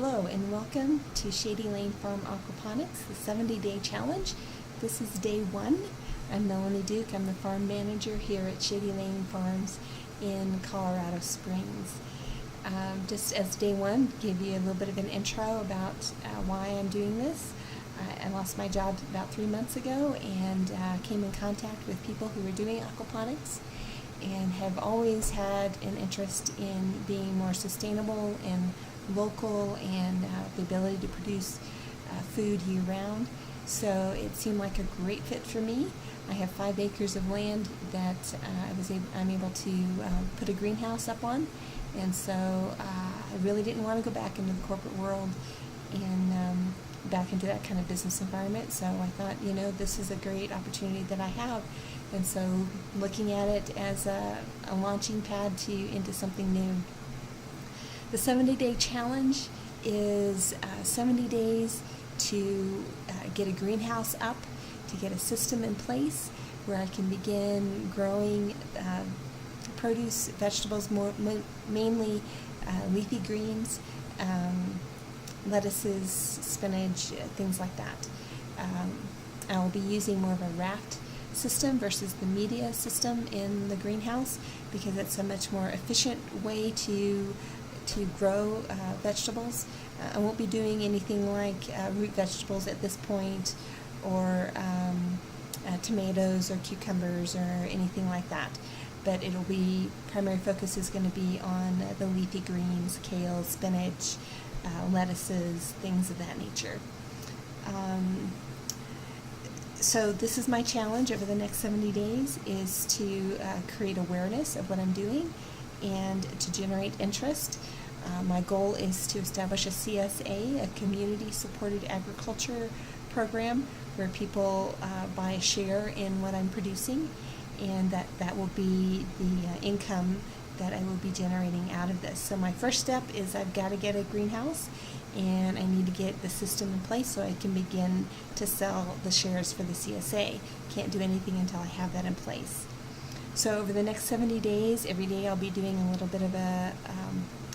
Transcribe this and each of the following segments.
Hello and welcome to Shady Lane Farm Aquaponics, the 70-day challenge. This is day one. I'm Melanie Duke. I'm the farm manager here at Shady Lane Farms in Colorado Springs. Just as day one, give you a little bit of an intro about why I'm doing this. I lost my job about 3 months ago and came in contact with people who were doing aquaponics and have always had an interest in being more sustainable and local and the ability to produce food year-round. So it seemed like a great fit for me. I have 5 acres of land that I'm able to put a greenhouse up on, and so I really didn't want to go back into the corporate world and back into that kind of business environment. So I thought, this is a great opportunity that I have, and so looking at it as a launching pad into something new. The 70-day challenge is 70 days to get a greenhouse up, to get a system in place where I can begin growing produce, vegetables, mainly leafy greens, lettuces, spinach, things like that. I will be using more of a raft system versus the media system in the greenhouse because it's a much more efficient way to grow vegetables. I won't be doing anything like root vegetables at this point, or tomatoes or cucumbers or anything like that. But it'll be, primary focus is going to be on the leafy greens, kale, spinach, lettuces, things of that nature. So this is my challenge over the next 70 days, is to create awareness of what I'm doing and to generate interest. My goal is to establish a CSA, a community-supported agriculture program, where people buy a share in what I'm producing, and that will be the income that I will be generating out of this. So my first step is I've got to get a greenhouse, and I need to get the system in place so I can begin to sell the shares for the CSA. Can't do anything until I have that in place. So over the next 70 days, every day I'll be doing a little bit of a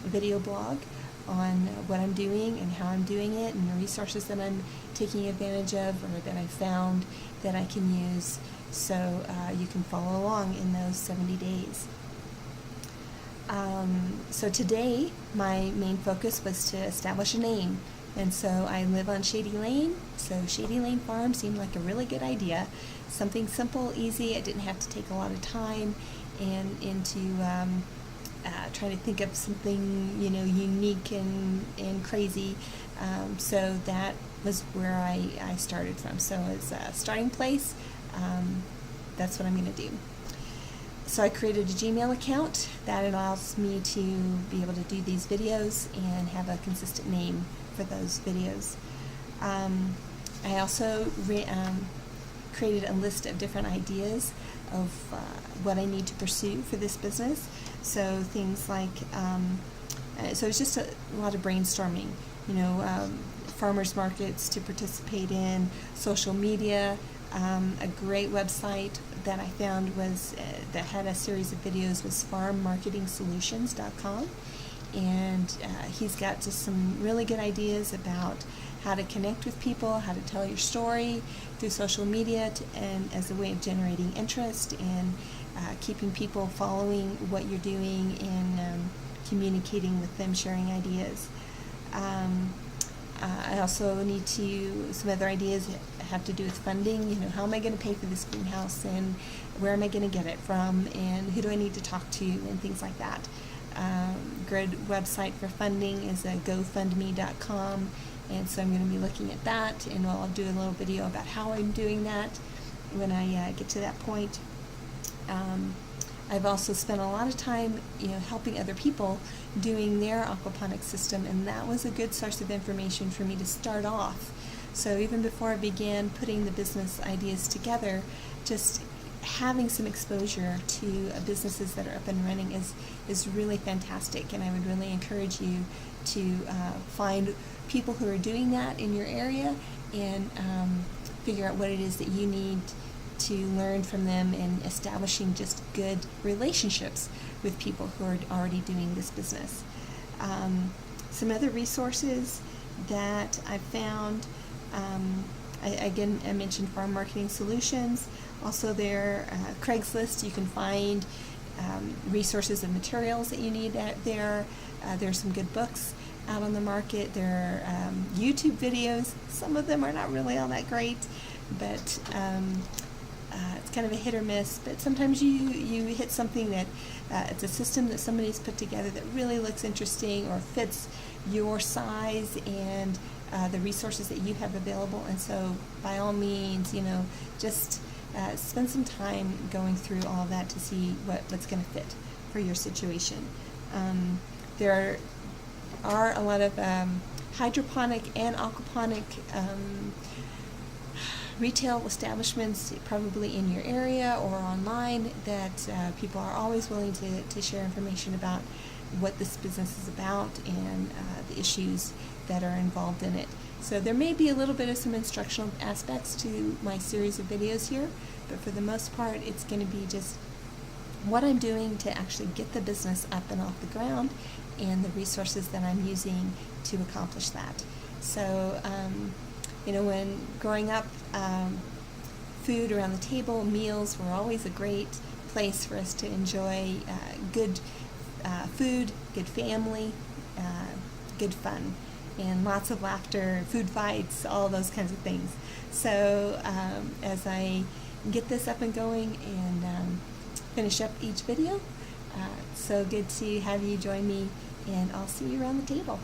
video blog on what I'm doing and how I'm doing it and the resources that I'm taking advantage of or that I found that I can use, so you can follow along in those 70 days. So today my main focus was to establish a name, and so I live on Shady Lane, so Shady Lane Farm seemed like a really good idea. Something simple, easy. I didn't have to take a lot of time and into trying to think of something unique and crazy. So that was where I started from. So as a starting place, that's what I'm going to do. So I created a Gmail account that allows me to be able to do these videos and have a consistent name for those videos. I also created a list of different ideas of what I need to pursue for this business. So things like, so it's just a lot of brainstorming, farmers markets to participate in, social media. A great website that I found was that had a series of videos was farmmarketingsolutions.com, and he's got just some really good ideas about how to connect with people, how to tell your story through social media, and as a way of generating interest and keeping people following what you're doing and communicating with them, sharing ideas. I also need some other ideas have to do with funding. How am I going to pay for this greenhouse, and where am I going to get it from, and who do I need to talk to, and things like that. Good website for funding is gofundme.com, and so I'm going to be looking at that, and I'll do a little video about how I'm doing that when I get to that point. I've also spent a lot of time, helping other people doing their aquaponics system, and that was a good source of information for me to start off. So even before I began putting the business ideas together, just having some exposure to businesses that are up and running is really fantastic, and I would really encourage you to find people who are doing that in your area and figure out what it is that you need to learn from them, and establishing just good relationships with people who are already doing this business. Some other resources that I found, again, I mentioned Farm Marketing Solutions. Also there, Craigslist, you can find resources and materials that you need there. There's some good books out on the market. There are YouTube videos. Some of them are not really all that great, but it's kind of a hit or miss. But sometimes you hit something that it's a system that somebody's put together that really looks interesting or fits your size and the resources that you have available. And so by all means, just spend some time going through all that to see what's going to fit for your situation. There are a lot of hydroponic and aquaponic retail establishments probably in your area or online that people are always willing to share information about what this business is about and the issues that are involved in it. So there may be a little bit of some instructional aspects to my series of videos here, but for the most part it's going to be just what I'm doing to actually get the business up and off the ground and the resources that I'm using to accomplish that. So when growing up, food around the table, meals were always a great place for us to enjoy good food, good family, good fun, and lots of laughter, food fights, all those kinds of things. So as I get this up and going and finish up each video, it's so good to have you join me, and I'll see you around the table.